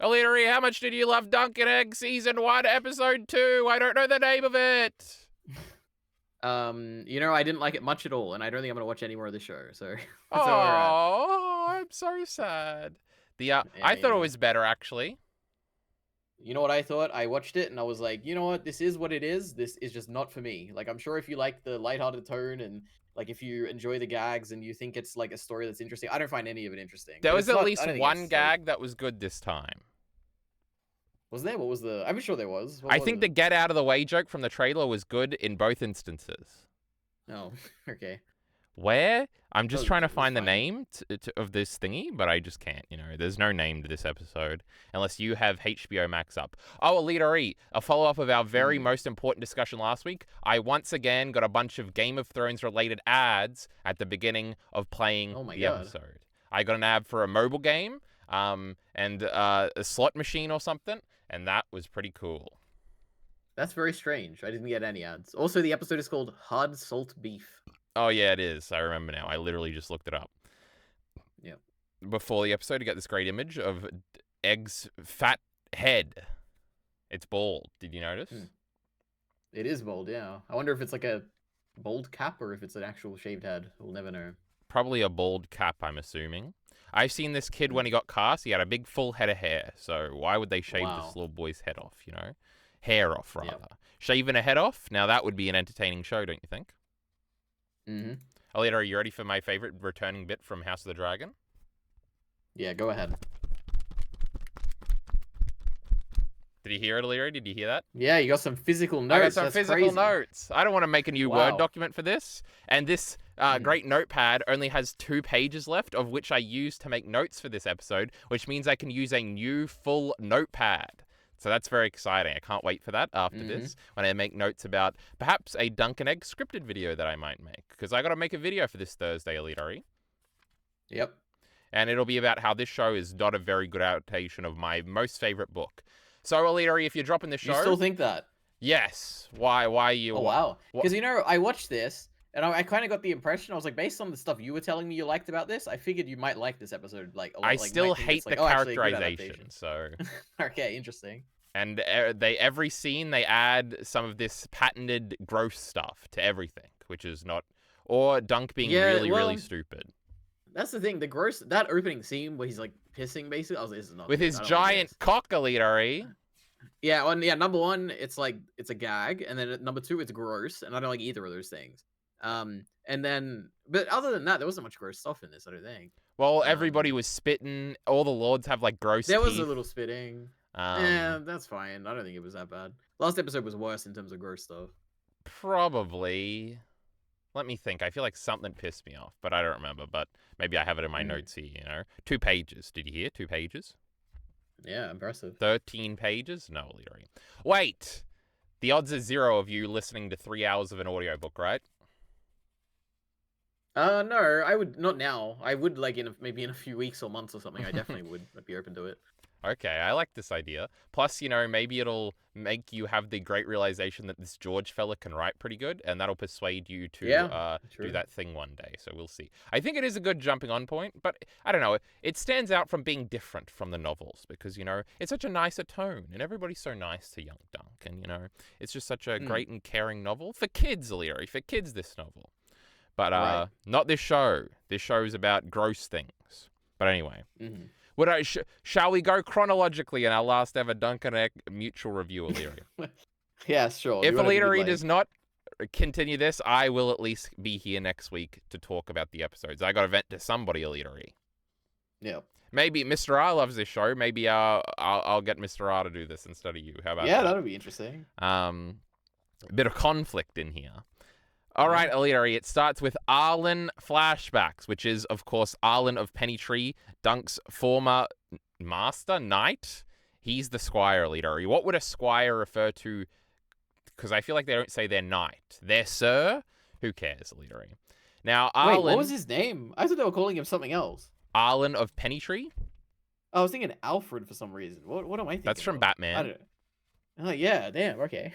EliteAri, how much did you love Dunk and Egg Season 1, Episode 2? I don't know the name of it. I didn't like it much at all, and I don't think I'm gonna watch any more of the show. So that's where we're at. Oh, I'm so sad. I thought it was better, actually. You know what I thought? I watched it and I was like, you know what? This is what it is. This is just not for me. Like, I'm sure if you like the lighthearted tone and like if you enjoy the gags and you think it's like a story that's interesting, I don't find any of it interesting. There But was it's at not- least I don't think one it's, gag that was good this time. Was there? What was the? I'm sure there was. I think the get out of the way joke from the trailer was good in both instances. Oh, okay. Where? I'm just trying to It was find the fine. name of this thingy, but I just can't, There's no name to this episode, unless you have HBO Max up. Oh, EliteAri, a follow-up of our very most important discussion last week. I once again got a bunch of Game of Thrones-related ads at the beginning of playing episode. I got an ad for a mobile game, and a slot machine or something, and that was pretty cool. That's very strange. I didn't get any ads. Also, the episode is called Hard Salt Beef. Oh, yeah, it is. I remember now. I literally just looked it up. Yep. Before the episode, to get this great image of Egg's fat head. It's bald. Did you notice? It is bald, yeah. I wonder if it's like a bald cap or if it's an actual shaved head. We'll never know. Probably a bald cap, I'm assuming. I've seen this kid when he got cast. He had a big full head of hair. So why would they shave this little boy's head off, Hair off, rather. Yep. Shaving a head off? Now that would be an entertaining show, don't you think? Mm-hmm. Alita, are you ready for my favorite returning bit from House of the Dragon? Yeah, go ahead. Did you hear it, Alita? Did you hear that? Yeah, you got some physical notes. I got some physical notes. I don't want to make a new Word document for this. And this great notepad only has 2 pages left, of which I used to make notes for this episode, which means I can use a new full notepad. So that's very exciting. I can't wait for that after this, when I make notes about perhaps a Dunk and Egg scripted video that I might make. Because I got to make a video for this Thursday, EliteAri. Yep. And it'll be about how this show is not a very good adaptation of my most favorite book. So, EliteAri, if you're dropping this show... You still think that? Yes. Why are you... Oh, wow. Because, I watched this, and I kind of got the impression, I was like, based on the stuff you were telling me you liked about this, I figured you might like this episode, like, a lot. I still hate the characterization, so... Okay, interesting. And every scene, they add some of this patented gross stuff to everything, which is not... Or Dunk being really stupid. That's the thing, that opening scene where he's, like, pissing, basically, I was like, this is not... With his giant cock, EliteAri. Yeah, number one, it's like, it's a gag, and then number 2, it's gross, and I don't like either of those things. And then, but other than that, there wasn't much gross stuff in this, I don't think. Well, everybody was spitting, all the lords have, like, gross There was teeth. a little spitting. Yeah, that's fine, I don't think it was that bad. Last episode was worse in terms of gross stuff. Probably. Let me think. I feel like something pissed me off, but I don't remember. But maybe I have it in my notes here, 2 pages. Did you hear? 2 pages? Yeah, impressive. 13 pages? No, EliteAri. Wait! The odds are 0 of you listening to 3 hours of an audiobook, right? No, I would not now. I would like maybe in a few weeks or months or something. I definitely would be open to it. Okay, I like this idea. Plus, maybe it'll make you have the great realization that this George fella can write pretty good, and that'll persuade you to do that thing one day. So we'll see. I think it is a good jumping on point, but I don't know. It stands out from being different from the novels because, it's such a nicer tone, and everybody's so nice to young Dunk, and, it's just such a great and caring novel. For kids, EliteAri, for kids, this novel. But not this show. This show is about gross things. But anyway. Shall we go chronologically in our last ever Dunk and Egg mutual review, EliteAri? Yeah, sure. If EliteAri does not continue this, I will at least be here next week to talk about the episodes. I got to vent to somebody, EliteAri. Yeah. Maybe Mr. R loves this show. Maybe I'll get Mr. R to do this instead of you. How about that? Yeah, that'll be interesting. A bit of conflict in here. All right, EliteAri, it starts with Arlen flashbacks, which is, of course, Arlen of Pennytree, Dunk's former master, knight. He's the squire, EliteAri. What would a squire refer to? Because I feel like they don't say they're knight. They're sir? Who cares, EliteAri? Now, Arlen... Wait, what was his name? I thought they were calling him something else. Arlen of Pennytree? I was thinking Alfred for some reason. What am I thinking? That's from Batman. I don't know. Oh, yeah, damn, okay.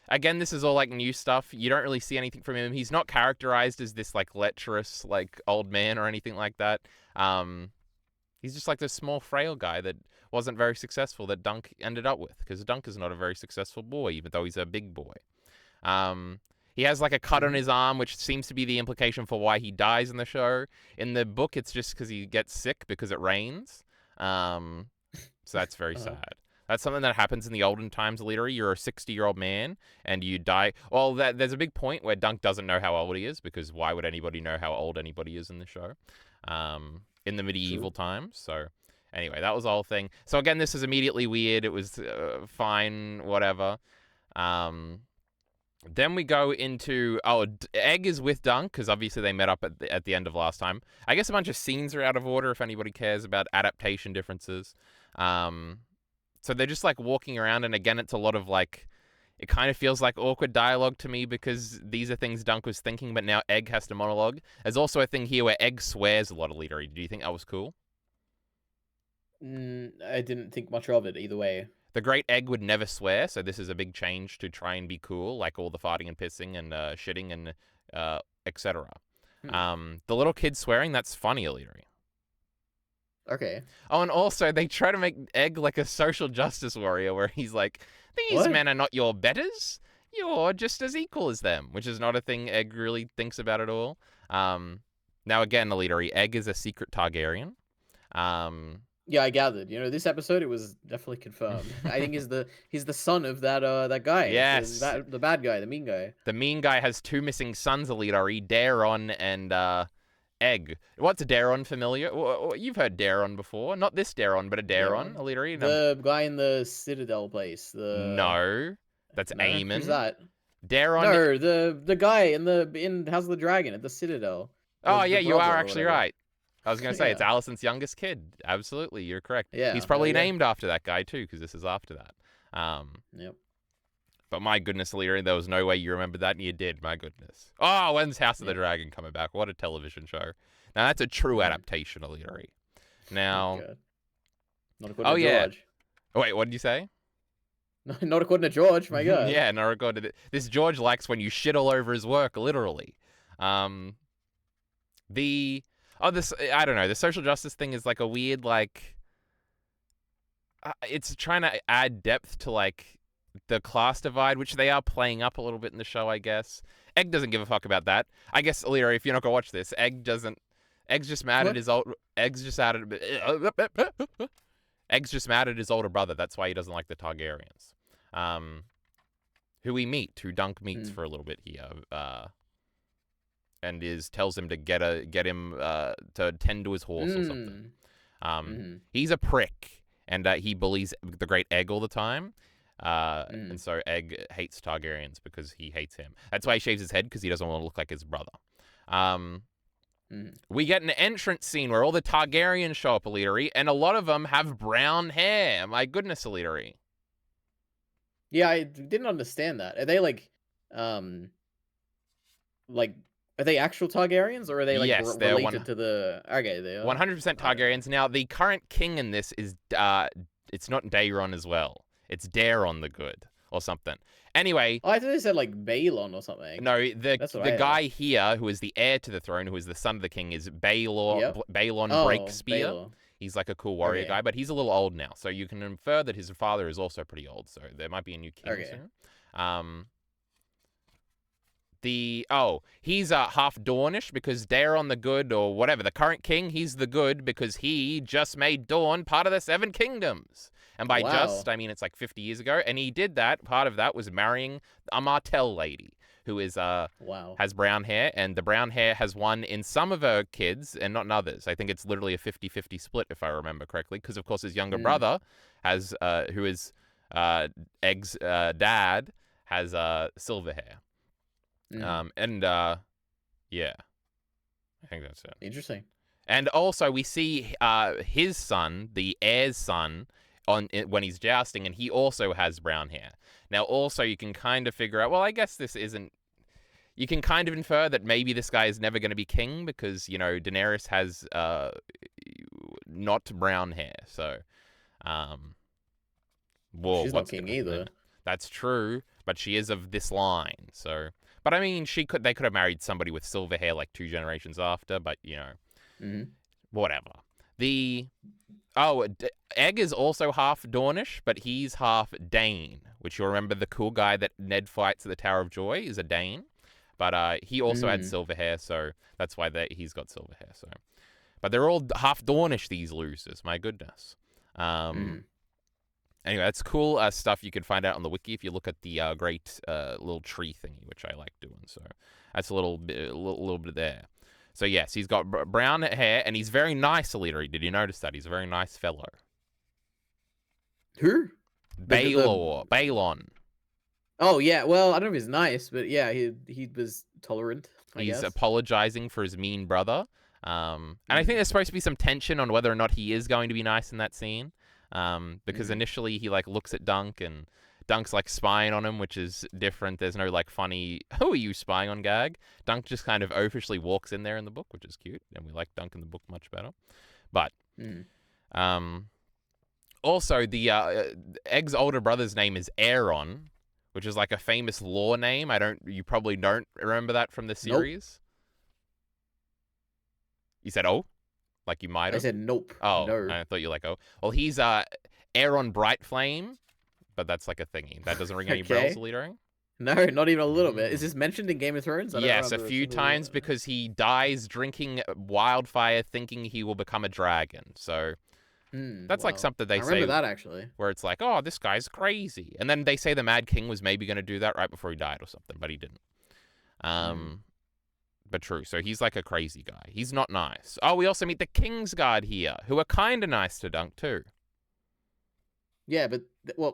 Again, this is all, like, new stuff. You don't really see anything from him. He's not characterized as this, like, lecherous, like, old man or anything like that. He's just like this small, frail guy that wasn't very successful that Dunk ended up with, because Dunk is not a very successful boy, even though he's a big boy. He has like a cut on his arm, which seems to be the implication for why he dies in the show. In the book, it's just because he gets sick because it rains. So that's very sad. That's something that happens in the olden times, EliteAri. You're a 60-year-old man and you die. Well, there's a big point where Dunk doesn't know how old he is, because why would anybody know how old anybody is in the show? In the medieval times. So anyway, that was the whole thing. So again, this is immediately weird. It was fine, whatever. Then we go into, Egg is with Dunk, because obviously they met up at the end of last time. I guess a bunch of scenes are out of order if anybody cares about adaptation differences. So they're just like walking around, and again, it's a lot of like, it kind of feels like awkward dialogue to me, because these are things Dunk was thinking, but now Egg has to monologue. There's also a thing here where Egg swears a lot of EliteAri. Do you think that was cool? I didn't think much of it either way. The great Egg would never swear, so this is a big change to try and be cool, like all the farting and pissing and shitting and etc. The little kid swearing, that's funny, EliteAri. Okay. Oh, and also they try to make Egg like a social justice warrior, where he's like, these men are not your betters. You're just as equal as them, which is not a thing Egg really thinks about at all. Now again, EliteAri, Egg is a secret Targaryen. Yeah, I gathered. This episode, it was definitely confirmed. I think he's the son of that guy. Yes. The bad guy, the mean guy. The mean guy has two missing sons, EliteAri, Daeron and Egg. What's Daeron familiar? You've heard Daeron before. Not this Daeron, but a Daeron, EliteAri. The guy in the Citadel place. No, that's Aemon. Who's that? Daeron. No, the guy in House of the Dragon at the Citadel. Oh, yeah, you are actually right. I was going to say, it's Alicent's youngest kid. Absolutely, you're correct. Yeah, he's probably named after that guy, too, because this is after that. Yep. But my goodness, EliteAri, there was no way you remembered that, and you did. My goodness. Oh, when's House of the Dragon coming back? What a television show. Now, that's a true adaptation, EliteAri. Now... Not according to George. Oh, wait, what did you say? Not according to George, my God. Yeah, not according to... This George likes when you shit all over his work, literally. This, I don't know, the social justice thing is like a weird, like, it's trying to add depth to, like, the class divide, which they are playing up a little bit in the show, I guess. Egg doesn't give a fuck about that. I guess, EliteAri, if you're not going to watch this, Egg's just mad at his Egg's just mad at his older brother. That's why he doesn't like the Targaryens. Who Dunk meets for a little bit here. And tells him to get him to tend to his horse or something. He's a prick, and he bullies the great Egg all the time. And so Egg hates Targaryens because he hates him. That's why he shaves his head, because he doesn't want to look like his brother. We get an entrance scene where all the Targaryens show up, EliteAri, and a lot of them have brown hair. My goodness, EliteAri. Yeah, I didn't understand that. Are they are they actual Targaryens, or are they related to the? Okay, they are 100% Targaryens. Now, the current king in this is it's not Daeron as well. It's Daeron the Good or something. Anyway, I thought they said like Balon or something. No, the guy here who is the heir to the throne, who is the son of the king, is Balon Breakspear. Balor. He's like a cool warrior guy, but he's a little old now, so you can infer that his father is also pretty old. So there might be a new king soon. He's half Dornish because Daeron the Good, or whatever, the current king, he's the good because he just made Dorne part of the Seven Kingdoms. And by just, I mean it's like 50 years ago. And he did that. Part of that was marrying a Martell lady who is has brown hair. And the brown hair has won in some of her kids and not in others. I think it's literally a 50-50 split, if I remember correctly. Because, of course, his younger brother has, who is Egg's dad, has silver hair. Yeah, I think that's it. Interesting. And also we see his son, the heir's son, when he's jousting, and he also has brown hair. Now, also you can kind of figure out, well, I guess this isn't. You can kind of infer that maybe this guy is never going to be king because Daenerys has not brown hair, so she's not king either. That's true, but she is of this line, so. But I mean, they could have married somebody with silver hair like 2 generations after, but whatever. The Egg is also half Dornish, but he's half Dane, which you'll remember the cool guy that Ned fights at the Tower of Joy is a Dane. But he also had silver hair, so that's why he's got silver hair. So, but they're all half Dornish, these losers. My goodness. Anyway, that's cool stuff you can find out on the wiki if you look at the great little tree thingy, which I like doing. So that's a little bit there. So yes, he's got brown hair, and he's very nice, EliteAri. Did you notice that? He's a very nice fellow. Who? Balon. Oh yeah, well, I don't know if he's nice, but yeah, he was tolerant. He's apologizing for his mean brother. And I think there's supposed to be some tension on whether or not he is going to be nice in that scene. Because initially he like looks at Dunk, and Dunk's like spying on him, which is different. There's no like funny, who are you spying on gag. Dunk just kind of oafishly walks in there in the book, which is cute, and we like Dunk in the book much better. But also the Egg's older brother's name is Aaron, which is like a famous lore name. You probably don't remember that from the series. Nope. You said like you might have. I said nope. Oh, no. I thought you like Well, he's Aaron Brightflame, but that's like a thingy. That doesn't ring any bells, EliteAri? No, not even a little bit. Is this mentioned in Game of Thrones? Yes, a few times because he dies drinking wildfire, thinking he will become a dragon. So that's like something they say. I remember that actually. Where it's like, oh, this guy's crazy, and then they say the Mad King was maybe going to do that right before he died or something, but he didn't. But true. So he's like a crazy guy. He's not nice. Oh, we also meet the Kingsguard here, who are kind of nice to Dunk too. Yeah, but I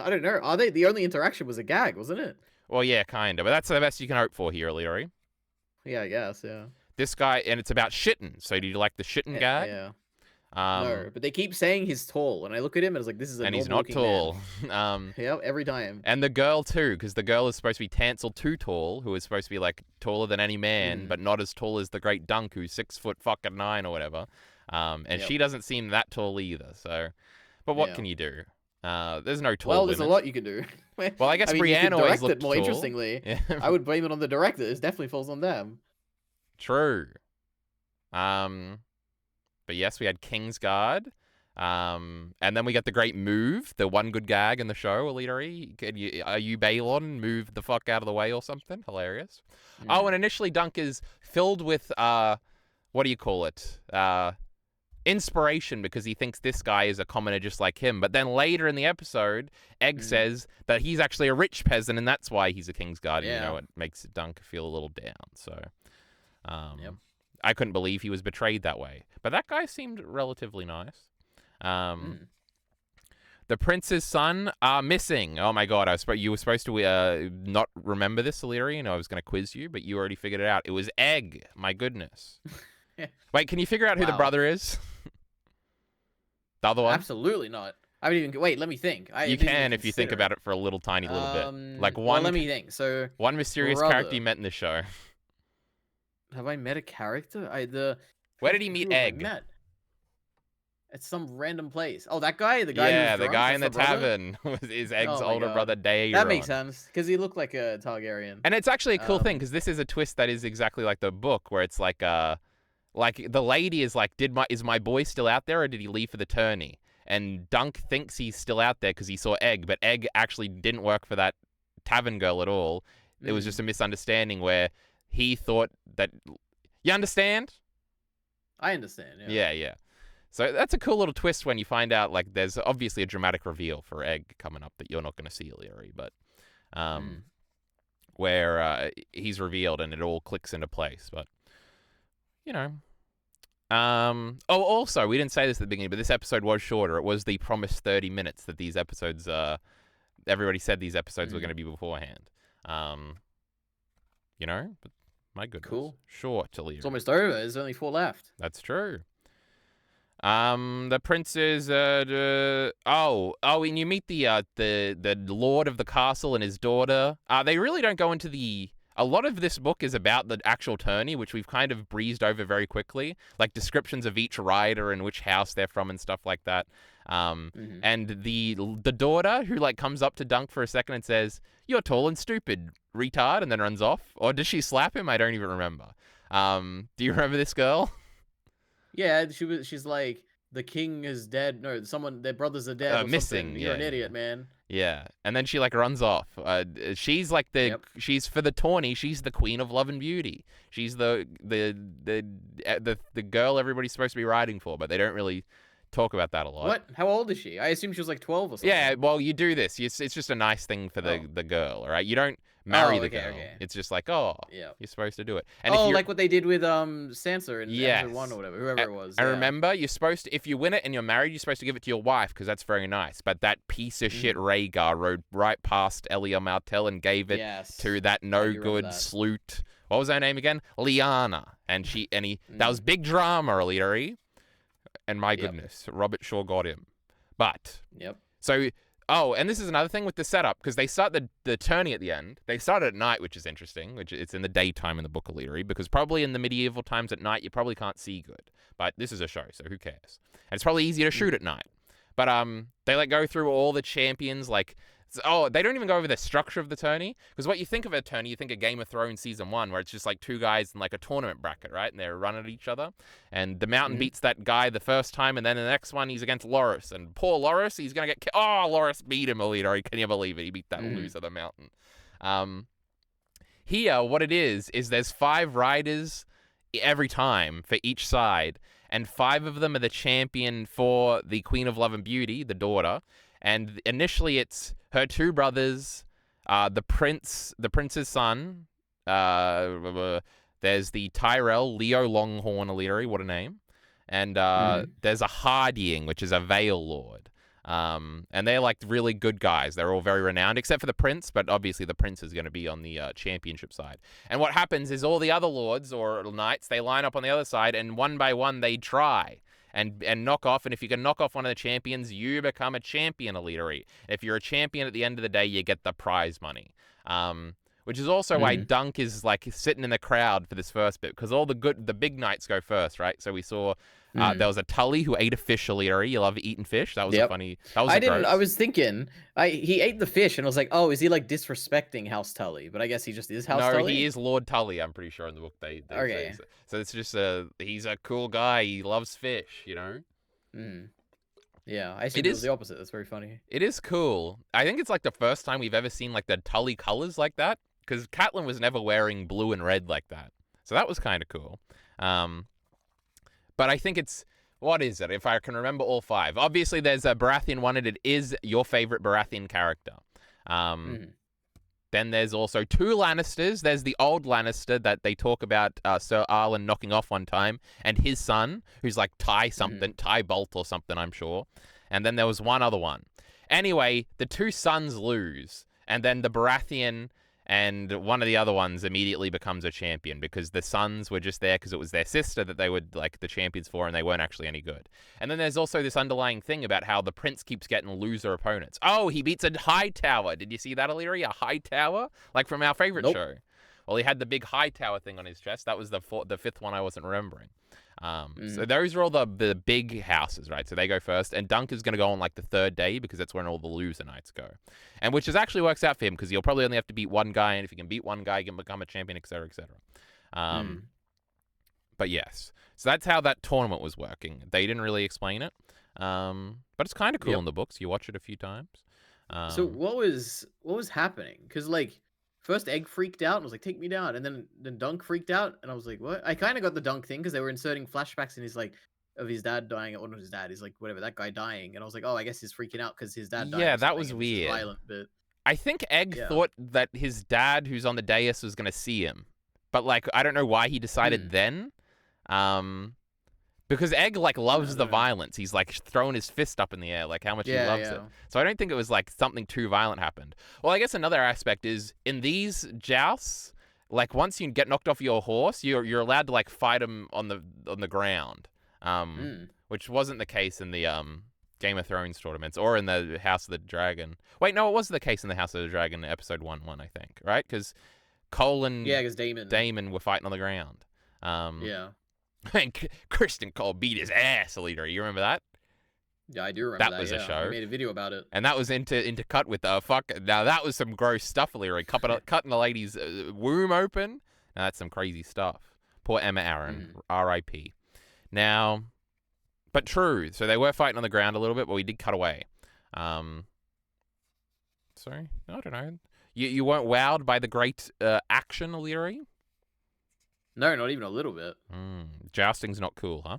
don't know. Are they? The only interaction was a gag, wasn't it? Well, yeah, kind of. But that's the best you can hope for here, EliteAri. Yeah, I guess. Yeah. This guy, and it's about shitting. So do you like the shitting gag? Yeah. No, but they keep saying he's tall, and I look at him and it's like, this is a and he's not tall. Yeah, every time. And the girl too, because the girl is supposed to be Tansel Too Tall, who is supposed to be like taller than any man, but not as tall as the great Dunk, who's 6'9" or whatever. And she doesn't seem that tall either. So, but what can you do? There's no tall. Well, there's a lot you can do. Well, I guess Brienne always looked more tall. Interestingly, I would blame it on the director. It definitely falls on them. True. But yes, we had Kingsguard. And then we get the great move, the one good gag in the show, EliteAri. Are you Balon? Move the fuck out of the way or something? Hilarious. Oh, and initially Dunk is filled with, what do you call it? Inspiration, because he thinks this guy is a commoner just like him. But then later in the episode, Egg says that he's actually a rich peasant, and that's why he's a Kingsguard. Yeah. You know, it makes Dunk feel a little down. So, I couldn't believe he was betrayed that way. But that guy seemed relatively nice. The prince's son are missing. Oh my god, you were supposed to not remember this, EliteAri, and I was going to quiz you, but you already figured it out. It was Egg. My goodness. Wait, can you figure out who the brother is? The other one? Absolutely not. I haven't even... Wait, let me think. You can if you think about it for a little tiny little bit. Like one... Well, let me think. So... One mysterious character you met in the show. Have I met a character? Where did he meet Egg? At some random place. Oh, that guy? The guy yeah, the guy in the tavern is Egg's older brother, Daeron. That makes sense, because he looked like a Targaryen. And it's actually a cool thing, because this is a twist that is exactly like the book, where it's like the lady is like, is my boy still out there, or did he leave for the tourney? And Dunk thinks he's still out there because he saw Egg, but Egg actually didn't work for that tavern girl at all. It was just a misunderstanding where he thought that... You understand? I understand, yeah. Yeah. So that's a cool little twist when you find out, like, there's obviously a dramatic reveal for Egg coming up that you're not going to see, EliteAri, but where he's revealed and it all clicks into place. But, you know. Also, we didn't say this at the beginning, but this episode was shorter. It was the promised 30 minutes that these episodes, everybody said these episodes were going to be beforehand. You know, but my goodness. Cool. Short, EliteAri. It's almost over. There's only 4 left. That's true. The princes, and you meet the lord of the castle and his daughter. They really don't go into a lot of this book is about the actual tourney, which we've kind of breezed over very quickly, like descriptions of each rider and which house they're from and stuff like that. And the daughter who like comes up to Dunk for a second and says, "You're tall and stupid, retard," and then runs off. Or does she slap him? I don't even remember. Do you remember this girl? Yeah, she's like, the king is dead. No, their brothers are dead or Missing. something. You're an idiot, man. Yeah, and then she like runs off. She's like Yep. she's for the tourney. She's the queen of love and beauty. She's the girl everybody's supposed to be riding for, but they don't really talk about that a lot. What? How old is she? I assume she was like 12 or something. Yeah, well, you do this. It's just a nice thing for the girl, all right? You don't marry the girl. Okay. It's just like, oh, yeah, you're supposed to do it. And oh, like what they did with Sansa in episode 1 or whatever, whoever it was. I remember you're supposed to, if you win it and you're married, you're supposed to give it to your wife because that's very nice. But that piece of shit Rhaegar rode right past Elia Martell and gave it to that no good sloot. What was her name again? Lyanna. And that was big drama, EliteAri. And my goodness, Robert Shaw got him. But so, and this is another thing with the setup, because they start the tourney at the end. They start at night, which is interesting, which it's in the daytime in the book of EliteAri, because probably in the medieval times at night, you probably can't see good. But this is a show, so who cares? And it's probably easier to shoot at night. But they like go through all the champions, like, they don't even go over the structure of the tourney, because what you think of a tourney, you think of Game of Thrones season 1, where it's just like two guys in like a tournament bracket, right? And they're running at each other, and the Mountain beats that guy the first time, and then the next one he's against Loras, and poor Loras, he's gonna get Loras beat him, EliteAri. Can you believe it? He beat that loser, the Mountain. Here, what it is there's 5 riders every time for each side, and 5 of them are the champion for the Queen of Love and Beauty, the daughter. And initially, it's her 2 brothers, the prince's son. There's the Tyrell, Leo Longhorn EliteAri, what a name. And there's a Hardying, which is a Vale Lord. And they're like really good guys. They're all very renowned, except for the prince, but obviously the prince is going to be on the championship side. And what happens is all the other lords or knights, they line up on the other side, and one by one they try and knock off. And if you can knock off one of the champions, you become a champion, EliteAri. If you're a champion at the end of the day, you get the prize money. Which is also why Dunk is like sitting in the crowd for this first bit, because all the big knights go first, right? So we saw there was a Tully who ate a fish, EliteAri. You love eating fish. That was a funny. That was I was thinking, he ate the fish, and I was like, oh, is he like disrespecting House Tully? But I guess he just is House Tully. No, he is Lord Tully. I'm pretty sure in the book they say so. So it's just he's a cool guy. He loves fish, you know. Yeah, I assume it was the opposite. That's very funny. It is cool. I think it's like the first time we've ever seen like the Tully colors like that, because Catelyn was never wearing blue and red like that. So that was kind of cool. But I think it's, what is it? If I can remember all 5. Obviously, there's a Baratheon one, and it is your favorite Baratheon character. Then there's also 2 Lannisters. There's the old Lannister that they talk about Sir Arlen knocking off one time, and his son, who's like Ty something, Ty Bolt or something, I'm sure. And then there was one other one. Anyway, the 2 sons lose, and then the Baratheon and one of the other ones immediately becomes a champion, because the sons were just there because it was their sister that they were like the champions for, and they weren't actually any good. And then there's also this underlying thing about how the prince keeps getting loser opponents. Oh, he beats a high tower. Did you see that, EliteAri? A high tower? Like from our favorite show. Well, he had the big high tower thing on his chest. That was the 5th one I wasn't remembering. So those are all the big houses, right? So they go first, and Dunk is going to go on like the 3rd day, because that's when all the loser knights go, and which actually works out for him, because you'll probably only have to beat one guy, and if you can beat one guy, you can become a champion, etc., etc. But yes, so that's how that tournament was working. They didn't really explain it, but it's kind of cool in the books. You watch it a few times. So what was happening? Because like, first Egg freaked out and was like, take me down. And then Dunk freaked out. And I was like, what? I kind of got the Dunk thing, because they were inserting flashbacks in his like, of his dad dying. Or not his dad. He's like, whatever, that guy dying. And I was like, oh, I guess he's freaking out because his dad died. Yeah, that was weird. Violent, but... I think Egg thought that his dad, who's on the dais, was going to see him. But like, I don't know why he decided then. Because Egg like loves the violence. He's like throwing his fist up in the air, like how much he loves it. So I don't think it was like something too violent happened. Well, I guess another aspect is in these jousts, like once you get knocked off your horse, you're allowed to like fight him on the ground, which wasn't the case in the Game of Thrones tournaments or in the House of the Dragon. Wait, no, it was the case in the House of the Dragon episode 1, I think, right? Because Cole and because Damon were fighting on the ground. And Kristen Cole beat his ass, EliteAri. You remember that? Yeah, I do remember that. That was a show. I made a video about it. And that was into cut with fuck. Now that was some gross stuff, EliteAri. Cutting a lady's womb open. Now, that's some crazy stuff. Poor Emma Aaron. R.I.P. Now, but true. So they were fighting on the ground a little bit, but we did cut away. Sorry, I don't know. You weren't wowed by the great action, EliteAri? No, not even a little bit. Jousting's not cool, huh?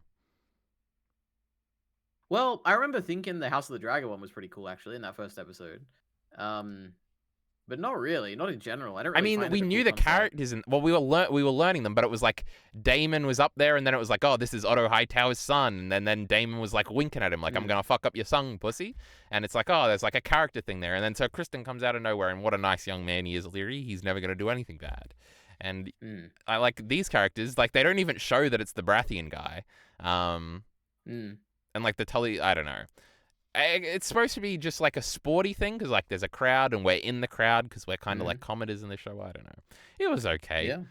Well, I remember thinking the House of the Dragon one was pretty cool, actually, in that first episode. But not really, not in general. I don't. Really mean, we knew the characters, and well, we were learning them, but it was like Daemon was up there, and then it was like, oh, this is Otto Hightower's son, and then Daemon was like winking at him, like, I'm gonna fuck up your son, pussy, and it's like, oh, there's like a character thing there, and then so Kristen comes out of nowhere, and what a nice young man he is, EliteAri. He's never gonna do anything bad, and I like these characters, like they don't even show that it's the Baratheon guy, and like the Tully, I don't know. It's supposed to be just like a sporty thing because like there's a crowd and we're in the crowd because we're kind of like commenters in the show. I don't know. It was okay. Yeah.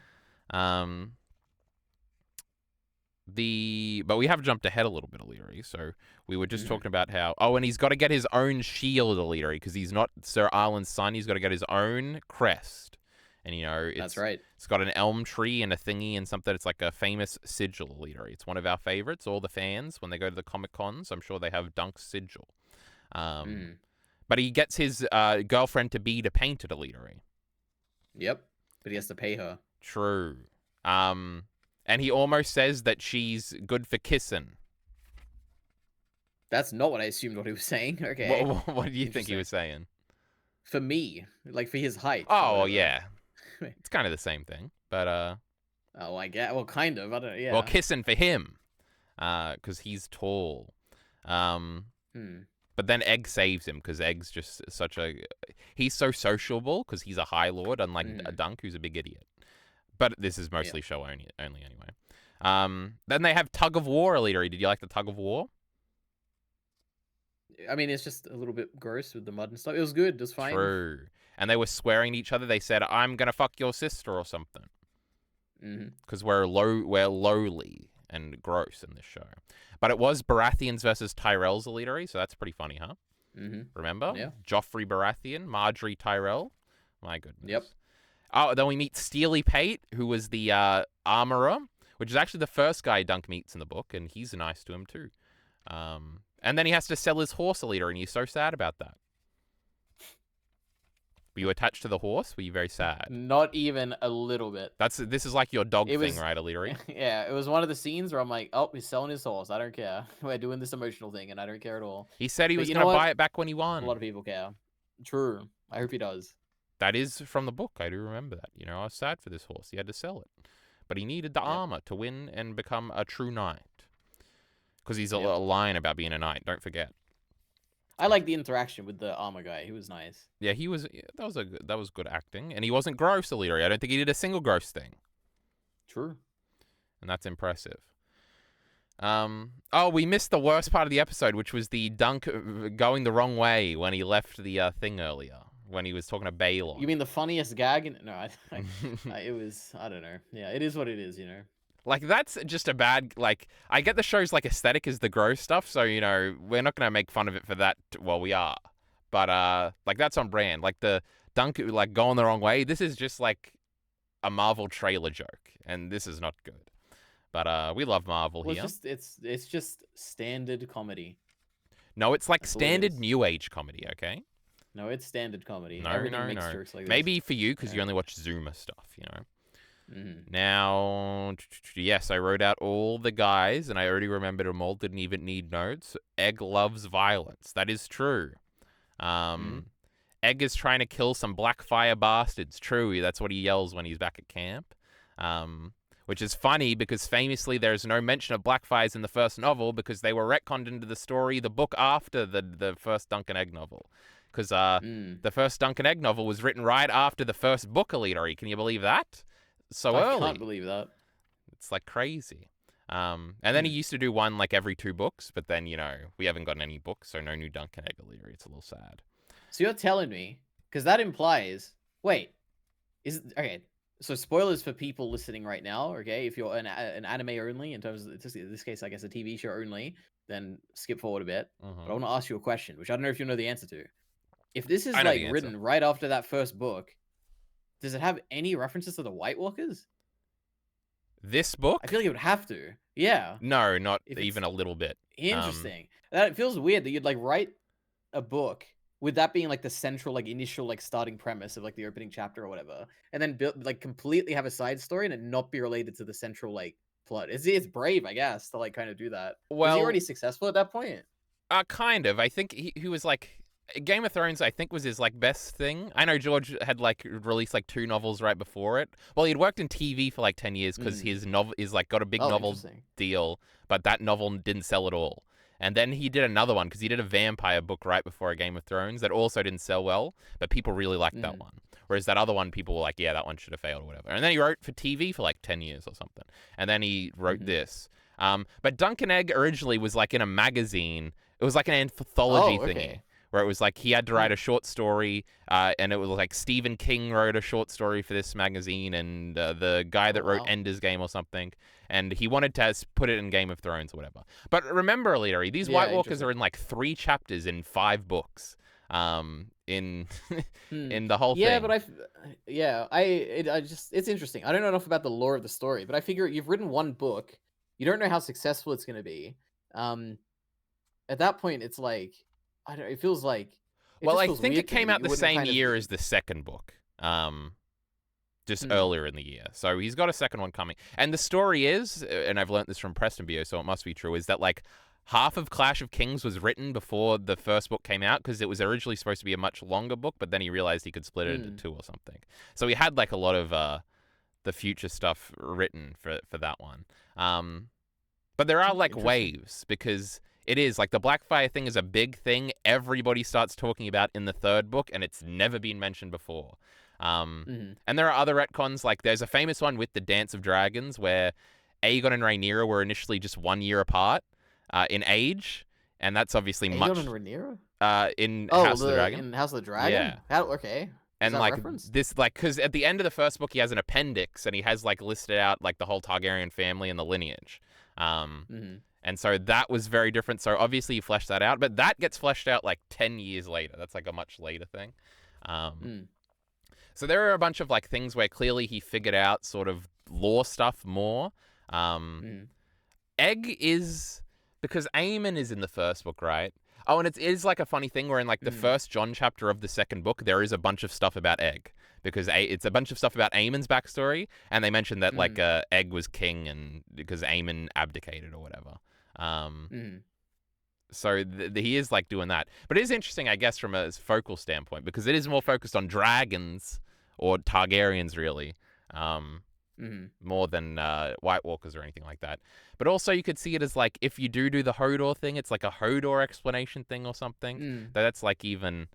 But we have jumped ahead a little bit, EliteAri. So we were just talking about how and he's got to get his own shield, EliteAri, because he's not Sir Arlen's son. He's got to get his own crest. And, you know, that's right. It's got an elm tree and a thingy and something. It's like a famous sigil, EliteAri. It's one of our favorites. All the fans, when they go to the Comic Cons, I'm sure they have Dunk's sigil. But he gets his girlfriend to be to paint it, EliteAri. Yep, but he has to pay her. True. And he almost says that she's good for kissing. That's not what I assumed what he was saying. Okay. What do you think he was saying? For me, like for his height. Oh, well, yeah. It's kind of the same thing, but oh, I get. Well, kind of. I don't. Yeah. Well, kissing for him, because he's tall. But then Egg saves him because Egg's just he's so sociable because he's a High Lord, unlike a Dunk who's a big idiot. But this is mostly show only anyway. Then they have tug of war, EliteAri. Did you like the tug of war? I mean, it's just a little bit gross with the mud and stuff. It was good. It was fine. True. And they were swearing at each other. They said, "I'm gonna fuck your sister" or something. Because we're lowly and gross in this show. But it was Baratheons versus Tyrells, EliteAri, so that's pretty funny, huh? Remember? Yeah. Joffrey Baratheon, Marjorie Tyrell. My goodness. Yep. Oh, then we meet Steely Pate, who was the armorer, which is actually the first guy Dunk meets in the book, and he's nice to him too. And then he has to sell his horse, EliteAri, and he's so sad about that. Were you attached to the horse? Were you very sad? Not even a little bit. This is like your dog thing, right, EliteAri? Yeah, it was one of the scenes where I'm like, oh, he's selling his horse. I don't care. We're doing this emotional thing, and I don't care at all. He said he was going to buy it back when he won. A lot of people care. True. I hope he does. That is from the book. I do remember that. You know, I was sad for this horse. He had to sell it. But he needed the armor to win and become a true knight. Because he's a lion about being a knight. Don't forget. I like the interaction with the armor guy. He was nice. Yeah, he was. That was good acting, and he wasn't gross, EliteAri. I don't think he did a single gross thing. True. And that's impressive. Oh, we missed the worst part of the episode, which was the Dunk going the wrong way when he left the thing earlier, when he was talking to Baelor. You mean the funniest gag? No, it was. I don't know. Yeah, it is what it is. You know. Like, that's just a bad, like, I get the show's, like, aesthetic is the gross stuff, so, you know, we're not going to make fun of it for that, well, we are. But, like, that's on brand. Like, the Dunk, like, going the wrong way, this is just, like, a Marvel trailer joke, and this is not good. But, we love Marvel here. It's just standard comedy. No, it's, like, standard New Age comedy, okay? No, it's standard comedy. No. Jokes like maybe this. For you, because you only watch Zoomer stuff, you know? Now, yes, I wrote out all the guys, and I already remembered them all. Didn't even need notes. Egg loves violence. That is true. Egg is trying to kill some Blackfire bastards. True, that's what he yells when he's back at camp. Which is funny because famously there's no mention of Blackfires in the first novel because they were retconned into the story, the book after the first Dunk and Egg novel. Because the first Dunk and Egg novel was written right after the first book, EliteAri. Can you believe that? So early. I can't believe that. It's like crazy. And then he used to do one like every 2 books, but then, you know, we haven't gotten any books, so no new Dunk and Egg, EliteAri. It's a little sad. So you're telling me, because that implies, wait, okay, so spoilers for people listening right now, okay? If you're an anime only, in terms of, in this case, I guess a TV show only, then skip forward a bit. But I want to ask you a question, which I don't know if you know the answer to. If this is like written right after that first book, does it have any references to the White Walkers? This book? I feel like it would have to. Yeah. No, not If it's even a little bit. interesting. That it feels weird that you'd like write a book with that being like the central like initial like starting premise of like the opening chapter or whatever, and then build like completely have a side story and it not be related to the central like plot. It's brave, I guess, to like kind of do that. Was he already Well, successful at that point? kind of. I think he was like Game of Thrones. I think was his like best thing. I know George had like released like 2 novels right before it. Well, he'd worked in TV for like 10 years because his novel is like got a big Oh, novel interesting. deal, but that novel didn't sell at all. And then he did another one because he did a vampire book right before a Game of Thrones that also didn't sell well, but people really liked that one. Whereas that other one, people were like, yeah, that one should have failed or whatever. And then he wrote for TV for like 10 years or something. And then he wrote this. But Duncan Egg originally was like in a magazine. It was like an anthology thingy where it was like he had to write a short story, and it was like Stephen King wrote a short story for this magazine, and the guy that wrote Ender's Game or something, and he wanted to put it in Game of Thrones or whatever. But remember, EliteAri, these White Walkers are in like 3 chapters in 5 books. In in the whole thing. Yeah, but I just it's interesting. I don't know enough about the lore of the story, but I figure you've written one book, you don't know how successful it's going to be. At that point, it's like I don't. It feels like. Well, I think it came out the same year as the second book. Just earlier in the year. So he's got a second one coming. And the story is, and I've learned this from Preston Bio, so it must be true, is that like half of Clash of Kings was written before the first book came out because it was originally supposed to be a much longer book, but then he realized he could split it into 2 or something. So he had like a lot of the future stuff written for that one. But there are like waves because it is like the Blackfire thing is a big thing. Everybody starts talking about in the 3rd book, and it's never been mentioned before. And there are other retcons, like there's a famous one with the Dance of Dragons where Aegon and Rhaenyra were initially just 1 year apart in age, and that's obviously Aegon much. and Rhaenyra? In House of the Dragon. In House of the Dragon? Yeah. Okay. And like this, like, because at the end of the first book, he has an appendix, and he has like listed out like the whole Targaryen family and the lineage. And so that was very different. So obviously you fleshed that out, but that gets fleshed out like 10 years later. That's like a much later thing. So there are a bunch of like things where clearly he figured out sort of lore stuff more. Egg is because Aemon is in the first book, right? Oh, and it is like a funny thing where in like the first John chapter of the second book, there is a bunch of stuff about Egg because it's a bunch of stuff about Aemon's backstory, and they mentioned that like Egg was king and because Aemon abdicated or whatever. So he is like doing that, but it is interesting, I guess, from a focal standpoint because it is more focused on dragons or Targaryens, really, more than White Walkers or anything like that. But also, you could see it as like if you do the Hodor thing, it's like a Hodor explanation thing or something. That's like even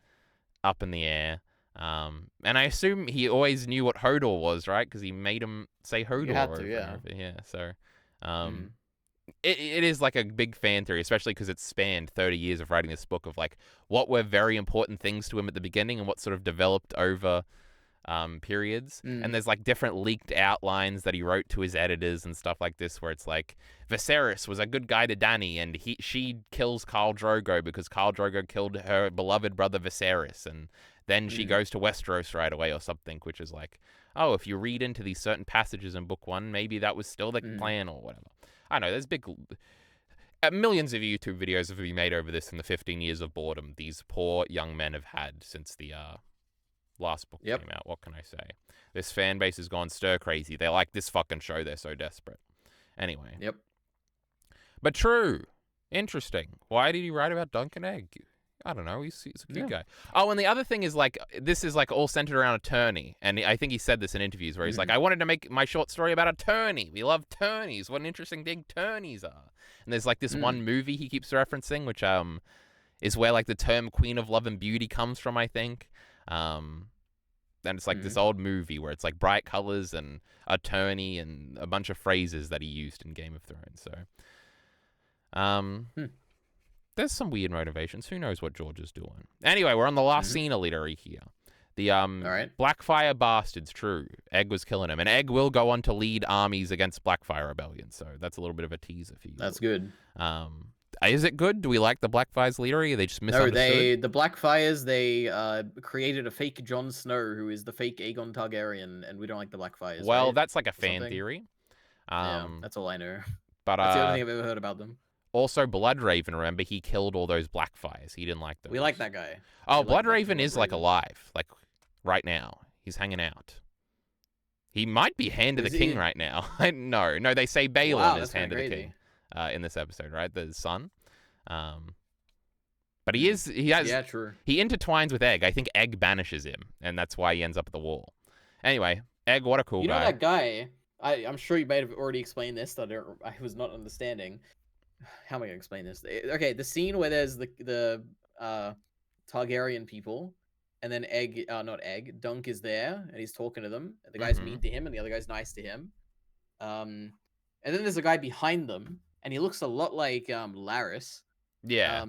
up in the air. And I assume he always knew what Hodor was, right? Because he made him say Hodor. You had to, over yeah. and over. Yeah. So, it is like a big fan theory, especially because it's spanned 30 years of writing this book of like what were very important things to him at the beginning and what sort of developed over periods. And there's like different leaked outlines that he wrote to his editors and stuff like this, where it's like Viserys was a good guy to Dany, and she kills Khal Drogo because Khal Drogo killed her beloved brother Viserys, and then she goes to Westeros right away or something, which is like, oh, if you read into these certain passages in book 1, maybe that was still the plan or whatever. I know there's big millions of YouTube videos have been made over this in the 15 years of boredom these poor young men have had since the last book came out. What can I say? This fan base has gone stir crazy. They like this fucking show. They're so desperate. Anyway. Yep. But true. Interesting. Why did he write about Duncan Egg? I don't know. He's a cute guy. Oh, and the other thing is like this is like all centered around a tourney, and I think he said this in interviews where he's like, I wanted to make my short story about a tourney. We love tourneys. What an interesting thing tourneys are. And there's like this one movie he keeps referencing, which is where like the term Queen of Love and Beauty comes from, I think. And it's like this old movie where it's like bright colors and a tourney and a bunch of phrases that he used in Game of Thrones. So, there's some weird motivations. Who knows what George is doing? Anyway, we're on the last scene of EliteAri here. The Blackfire bastards, true. Egg was killing him. And Egg will go on to lead armies against Blackfire Rebellion. So that's a little bit of a teaser for you. That's good. Is it good? Do we like the Blackfire's EliteAri? Are they just misunderstood? No, the Blackfires, they created a fake Jon Snow who is the fake Aegon Targaryen, and we don't like the Blackfires. Well, right? that's like a fan theory. Yeah, that's all I know. But that's the only thing I've ever heard about them. Also, Bloodraven, remember, he killed all those Blackfires. He didn't like those. We like that guy. Oh, Bloodraven is like alive, like right now. He's hanging out. He might be Hand of the King right now. No, they say Balon is Hand of the King in this episode, right? The son. But he has. Yeah, true. He intertwines with Egg. I think Egg banishes him, and that's why he ends up at the wall. Anyway, Egg, what a cool guy. You know that guy? I'm sure you might have already explained this. That I was not understanding. How am I gonna explain this? Okay, the scene where there's the Targaryen people, and then Dunk is there, and he's talking to them. The guy's mean to him, and the other guy's nice to him. And then there's a guy behind them, and he looks a lot like Laris. Yeah.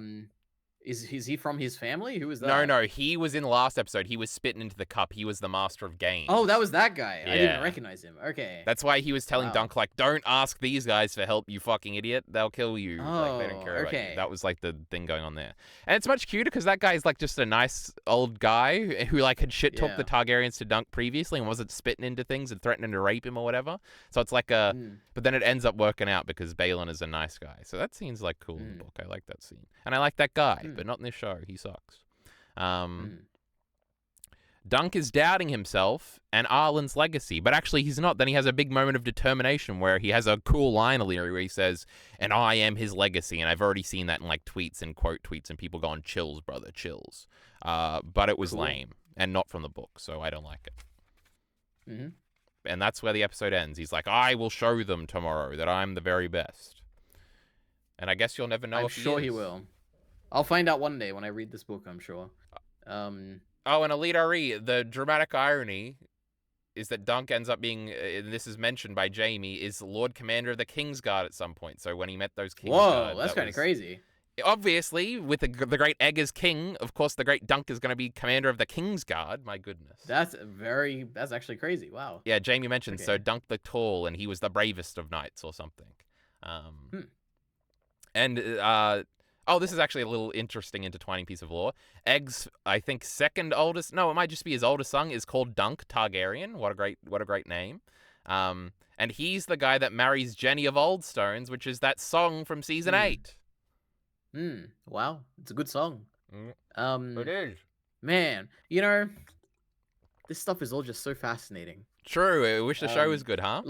Is he from his family? Who is that? No, he was in the last episode. He was spitting into the cup. He was the master of games. Oh, that was that guy. Yeah. I didn't recognize him. Okay. That's why he was telling Dunk, like, don't ask these guys for help, you fucking idiot. They'll kill you. Oh, like, they don't care about you. That was, like, the thing going on there. And it's much cuter because that guy's, like, just a nice old guy who, like, had shit-talked the Targaryens to Dunk previously and wasn't spitting into things and threatening to rape him or whatever. So it's like a... But then it ends up working out because Balon is a nice guy. So that scene's, like, cool in the book. I like that scene. And I like that guy, but not in this show. He sucks. Dunk is doubting himself and Arlen's legacy, but actually he's not. Then he has a big moment of determination where he has a cool line, EliteAri, where he says, and I am his legacy. And I've already seen that in like tweets and quote tweets and people going, chills, brother, chills. But it was lame and not from the book, so I don't like it. And that's where the episode ends. He's like, I will show them tomorrow that I'm the very best. And I guess you'll never know if he is. I'm sure he will. I'll find out one day when I read this book, I'm sure. Oh, and EliteAri, the dramatic irony is that Dunk ends up being, and this is mentioned by Jamie, is Lord Commander of the Kingsguard at some point. So when he met those Kingsguard... Whoa, that's kind of crazy. Obviously, with the great Egg as king, of course the great Dunk is going to be Commander of the Kingsguard. My goodness. That's actually crazy. Wow. Yeah, Jamie mentioned, so Dunk the Tall, and he was the bravest of knights or something. And... Oh, this is actually a little interesting intertwining piece of lore. Egg's, I think, second oldest, no, it might just be his oldest son, is called Dunk Targaryen. What a great name. And he's the guy that marries Jenny of Oldstones, which is that song from season 8. Wow, it's a good song. It is. Man, this stuff is all just so fascinating. True. I wish the show was good, huh?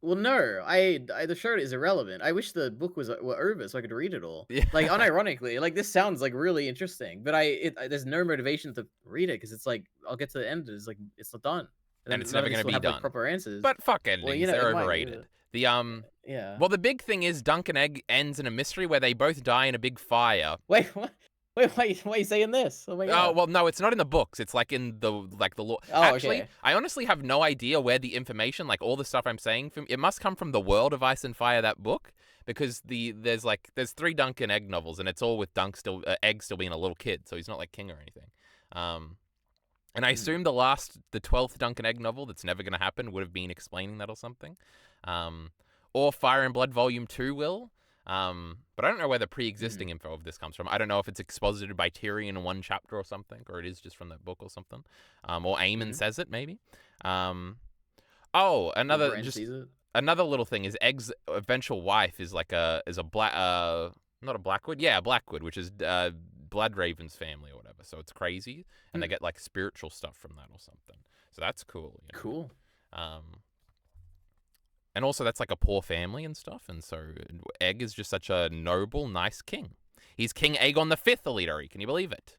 Well, no, the show is irrelevant. I wish the book were over so I could read it all. Yeah. Like, unironically, like this sounds like really interesting, but there's no motivation to read it because it's like I'll get to the end and it's like it's not done, and it's never going to be done. Like, proper answers. But fuck endings, they're overrated. Well, the big thing is Dunk and Egg ends in a mystery where they both die in a big fire. Wait, what? Wait, why are you saying this? Oh my god. Oh, well, no, it's not in the books. It's like in the lore. Oh, actually, I honestly have no idea where the information, like all the stuff I'm saying, it must come from the World of Ice and Fire, that book, because there's 3 Dunk and Egg novels, and it's all with Egg still being a little kid, so he's not like king or anything. And I assume the 12th Dunk and Egg novel that's never going to happen would have been explaining that or something. Or Fire and Blood Volume 2 will. But I don't know where the pre-existing info of this comes from. I don't know if it's exposited by Tyrion in one chapter or something, or it is just from that book or something. Or Aemon says it, maybe. Another little thing is Egg's eventual wife is like not a Blackwood? Yeah, a Blackwood, which is Bloodraven's family or whatever. So it's crazy. And they get like spiritual stuff from that or something. So that's cool. Cool. And also, that's like a poor family and stuff. And so Egg is just such a noble, nice king. He's King Aegon V, EliteAri. Can you believe it?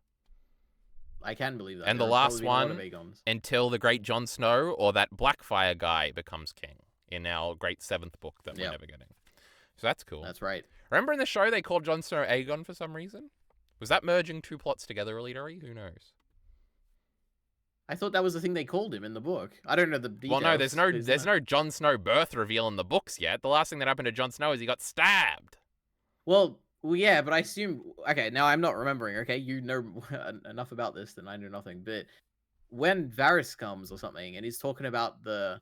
I can believe that. And the last one, until the great Jon Snow or that Blackfire guy becomes king in our great 7th book that we're never getting. So that's cool. That's right. Remember in the show they called Jon Snow Aegon for some reason? Was that merging 2 plots together, EliteAri? Who knows? I thought that was the thing they called him in the book. I don't know the details. Well, no, there's no Jon Snow birth reveal in the books yet. The last thing that happened to Jon Snow is he got stabbed. Well, yeah, but I assume... Okay, now I'm not remembering, okay? You know enough about this than I know nothing. But when Varys comes or something, and he's talking about the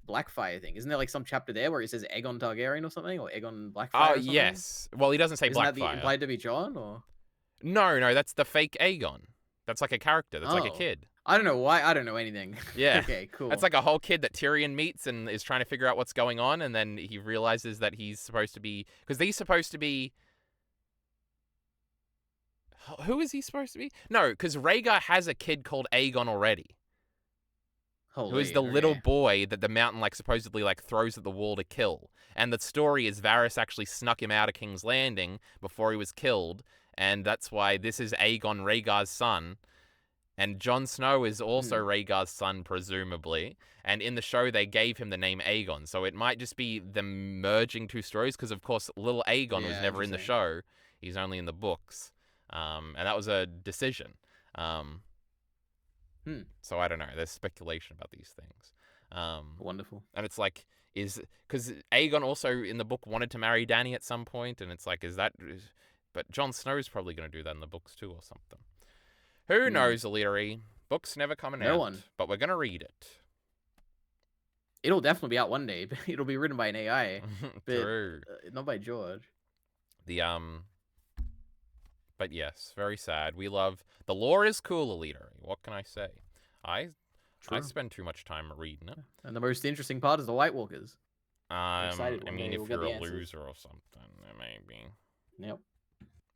Blackfire thing, isn't there like some chapter there where he says Aegon Targaryen or something? Or Aegon Blackfire or something? Yes. Well, he doesn't say Blackfire. Isn't that implied to be Jon, or...? No, that's the fake Aegon. That's like a character. That's like a kid. I don't know why. I don't know anything. Yeah. Okay, That's cool. like a whole kid that Tyrion meets and is trying to figure out what's going on, and then he realizes that he's supposed to be... Because he's supposed to be... Who is he supposed to be? No, because Rhaegar has a kid called Aegon already. Who is Holy, the little okay. boy that the mountain like supposedly like throws at the wall to kill. And the story is Varys actually snuck him out of King's Landing before he was killed, and that's why this is Aegon, Rhaegar's son. And Jon Snow is also Rhaegar's son, presumably. And in the show, they gave him the name Aegon. So it might just be them merging two stories, because, of course, little Aegon was Yeah, never in the interesting. show. He's only in the books. And that was a decision. So I don't know. There's speculation about these things. Wonderful. And it's like, because Aegon also in the book wanted to marry Dany at some point, and it's like, but Jon Snow's probably going to do that in the books too or something. Who knows, EliteAri? Books never coming No out, one. but we're going to read it. It'll definitely be out one day. It'll be written by an AI, but True. Not by George. But yes, very sad. We love the lore is cool, EliteAri. What can I say? I spend too much time reading it. And the most interesting part is the White Walkers. I'm excited. I mean, if you're a loser or something, it may be. Yep.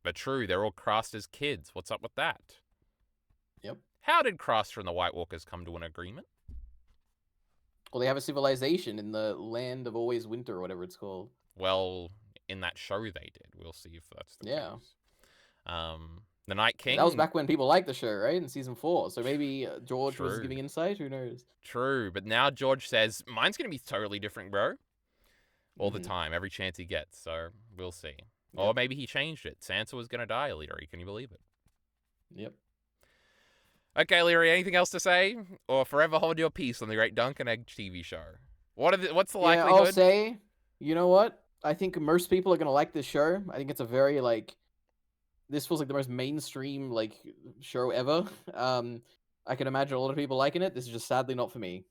But true, they're all cast as kids. What's up with that? Yep. How did Craster and the White Walkers come to an agreement? Well, they have a civilization in the land of always winter or whatever it's called. Well, in that show they did. We'll see if that's the case. The Night King. That was back when people liked the show, right? In season 4. So maybe George was giving insight. Who knows? True, but now George says mine's gonna be totally different, bro. All the time, every chance he gets. So we'll see. Yep. Or maybe he changed it. Sansa was gonna die, EliteAri. Can you believe it? Yep. Okay, EliteAri, anything else to say? Or forever hold your peace on the Great Dunk and Egg TV show? What's the likelihood? I'll say, you know what? I think most people are going to like this show. I think it's a very, this feels like the most mainstream, show ever. I can imagine a lot of people liking it. This is just sadly not for me.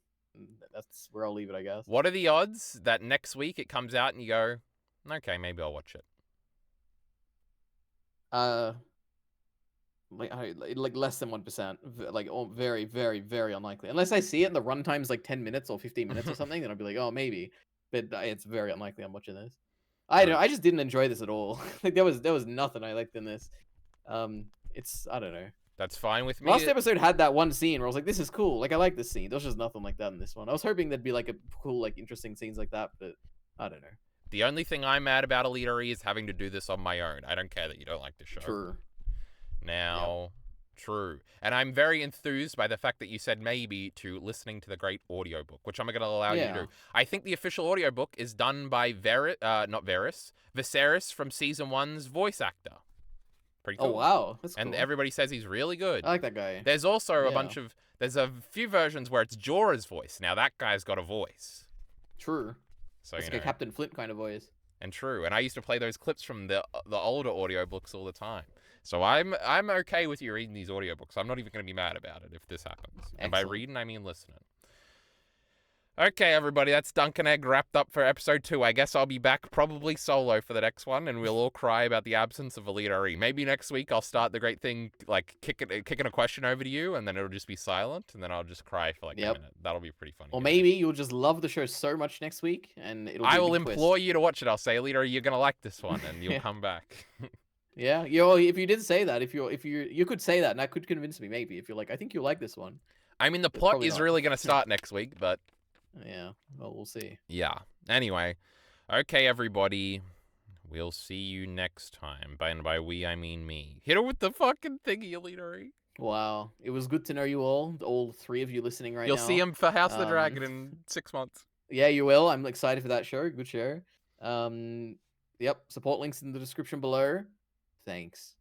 That's where I'll leave it, I guess. What are the odds that next week it comes out and you go, okay, maybe I'll watch it? Less than 1%. Very, very, very unlikely. Unless I see it and the runtime's 10 minutes or 15 minutes or something, then I'll be like, oh, maybe. But it's very unlikely I'm watching this. I don't know. I just didn't enjoy this at all. There was nothing I liked in this. I don't know. That's fine with me. Last episode had that one scene where I was like, this is cool. I like this scene. There's just nothing like that in this one. I was hoping there'd be a cool, interesting scenes like that, but I don't know. The only thing I'm mad about, EliteAri, is having to do this on my own. I don't care that you don't like the show. True. Now, true. And I'm very enthused by the fact that you said maybe to listening to the great audiobook, which I'm going to allow you to do. I think the official audiobook is done by Viserys from season 1's voice actor. Pretty cool. Oh, wow. That's cool. And everybody says he's really good. I like that guy. There's also there's a few versions where it's Jorah's voice. Now, that guy's got a voice. True. So, it's like a Captain Flint kind of voice. And true. And I used to play those clips from the older audiobooks all the time. So I'm okay with you reading these audiobooks. I'm not even going to be mad about it if this happens. Excellent. And by reading, I mean listening. Okay, everybody, that's Dunk and Egg wrapped up for episode 2. I guess I'll be back probably solo for the next one, and we'll all cry about the absence of EliteAri. Maybe next week I'll start the great thing, kicking a question over to you, and then it'll just be silent, and then I'll just cry for a minute. That'll be pretty funny. Or maybe you'll just love the show so much next week, and it'll be I will implore you to watch it. I'll say, EliteAri, you're going to like this one, and you'll come back. Yeah, if you did say that, if you could say that, and that could convince me maybe. If you're like, I think you'll like this one. I mean, the plot is really going to start next week, but yeah, well, we'll see. Yeah. Anyway, okay, everybody, we'll see you next time. And by we, I mean me. Hit her with the fucking thingy, EliteAri. Wow, it was good to know you all 3 of you listening right now. You'll see him for House of the Dragon in 6 months. Yeah, you will. I'm excited for that show. Good show. Yep. Support links in the description below. Thanks.